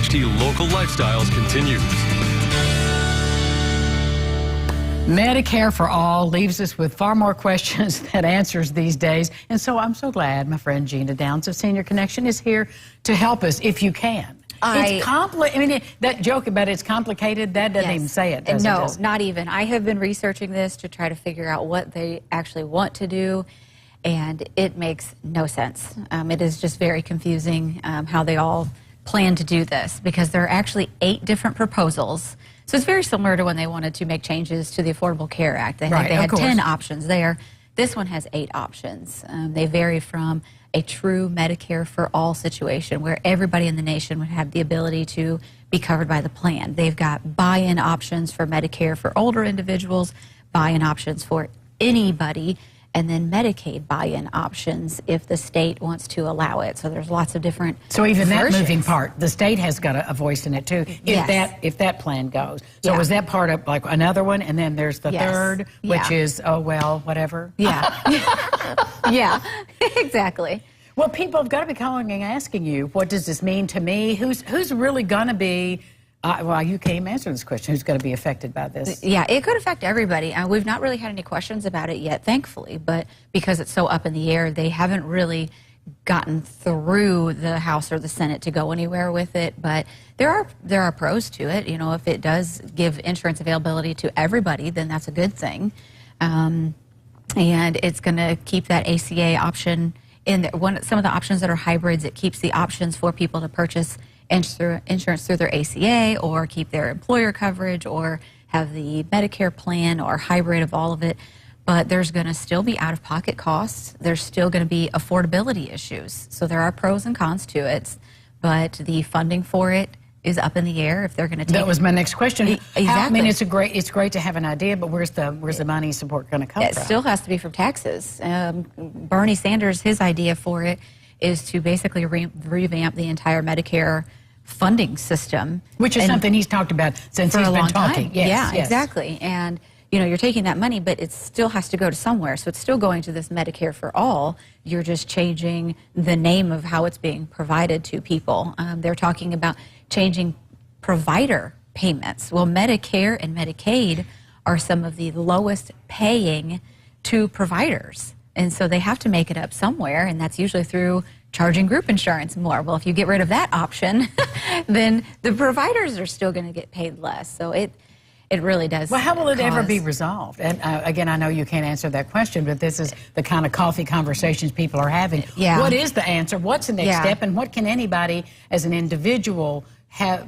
WHT Local Lifestyles continues. Medicare for all leaves us with far more questions than answers these days. And so I'm so glad my friend Gina Downs of Senior Connection is here to help us if you can. It's complicated. I mean, that joke about it's complicated, that doesn't even say it, does it? No, not even. I have been researching this to try to figure out what they actually want to do, and it makes no sense. It is just very confusing how they all plan to do this, because there are actually 8 different proposals. So it's very similar to when they wanted to make changes to the Affordable Care Act. They had 10 options there. This one has 8 options. They vary from a true Medicare for all situation where everybody in the nation would have the ability to be covered by the plan. They've got buy-in options for Medicare for older individuals, buy-in options for anybody, and then Medicaid buy-in options if the state wants to allow it. So there's lots of different So even versions. that moving part, the state has got a voice in it too, if that plan goes. So is that part of like another one, and then there's the third, which is, oh, well, whatever? Yeah. Yeah, exactly. Well, people have got to be calling and asking you, what does this mean to me? Who's really going to be, well, you can't even answer this question, who's going to be affected by this? Yeah, it could affect everybody. We've not really had any questions about it yet, thankfully, but because it's so up in the air, they haven't really gotten through the House or the Senate to go anywhere with it. But there are pros to it. You know, if it does give insurance availability to everybody, then that's a good thing. And it's going to keep that ACA option in there. Some of the options that are hybrids, it keeps the options for people to purchase insurance through their ACA or keep their employer coverage or have the Medicare plan or hybrid of all of it. But there's going to still be out-of-pocket costs. There's still going to be affordability issues. So there are pros and cons to it, but the funding for it is up in the air if they're going to take. That was my next question. Exactly. I mean, it's great to have an idea, but where's the money support going to come from? It still has to be from taxes. Bernie Sanders, his idea for it is to basically revamp the entire Medicare funding system, which is something he's talked about since he's been talking. Yes, exactly. And you know, you're taking that money, but it still has to go to somewhere. So it's still going to this Medicare for all. You're just changing the name of how it's being provided to people. They're talking about changing provider payments. Well, Medicare and Medicaid are some of the lowest paying to providers. And so they have to make it up somewhere, and that's usually through charging group insurance more. Well, if you get rid of that option, then the providers are still going to get paid less. So it really does. Well, how will it ever be resolved? And again, I know you can't answer that question, but this is the kind of coffee conversations people are having. Yeah. What is the answer? What's the next step? And what can anybody as an individual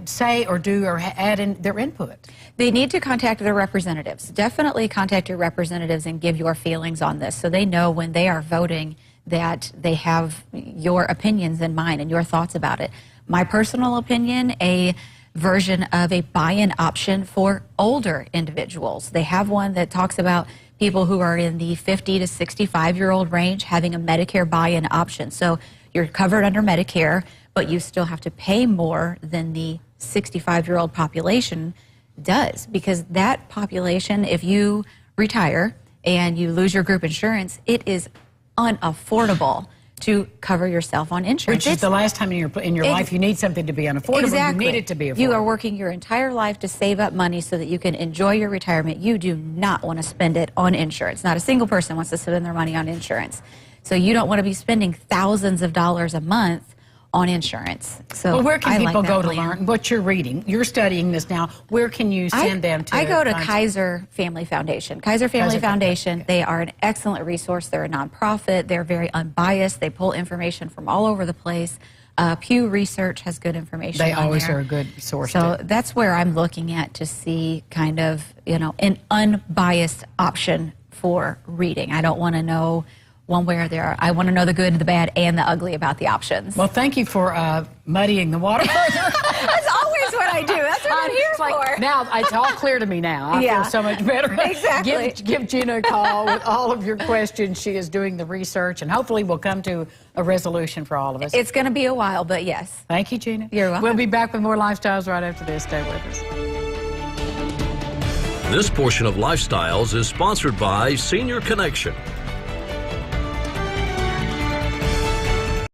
say or do or add in their input? They need to contact their representatives. Definitely contact your representatives and give your feelings on this so they know when they are voting that they have your opinions in mind and your thoughts about it. My personal opinion, a version of a buy-in option for older individuals. They have one that talks about people who are in the 50 to 65-year-old range having a Medicare buy-in option. So you're covered under Medicare, but you still have to pay more than the 65-year-old population does, because that population, if you retire and you lose your group insurance, it is unaffordable to cover yourself on insurance. Which is the last time in your life you need something to be unaffordable. Exactly. You need it to be affordable. You are working your entire life to save up money so that you can enjoy your retirement. You do not want to spend it on insurance. Not a single person wants to spend their money on insurance. So you don't want to be spending thousands of dollars a month on insurance. So well, where can people go to learn what you're reading? You're studying this now. Where can you send them to? I go to Kaiser Family Foundation. Kaiser Family Foundation, they are an excellent resource. They're a nonprofit. They're very unbiased. They pull information from all over the place. Pew Research has good information. They always are a good source. So that's where I'm looking at to see kind of, you know, an unbiased option for reading. I don't want to know one way or the other. I want to know the good, the bad, and the ugly about the options. Well, thank you for muddying the water further. That's always what I do. That's what I'm here for. Now, it's all clear to me now. I feel so much better. Exactly. Give Gina a call with all of your questions. She is doing the research, and hopefully we'll come to a resolution for all of us. It's going to be a while, but yes. Thank you, Gina. You're welcome. We'll be back with more Lifestyles right after this. Stay with us. This portion of Lifestyles is sponsored by Senior Connection.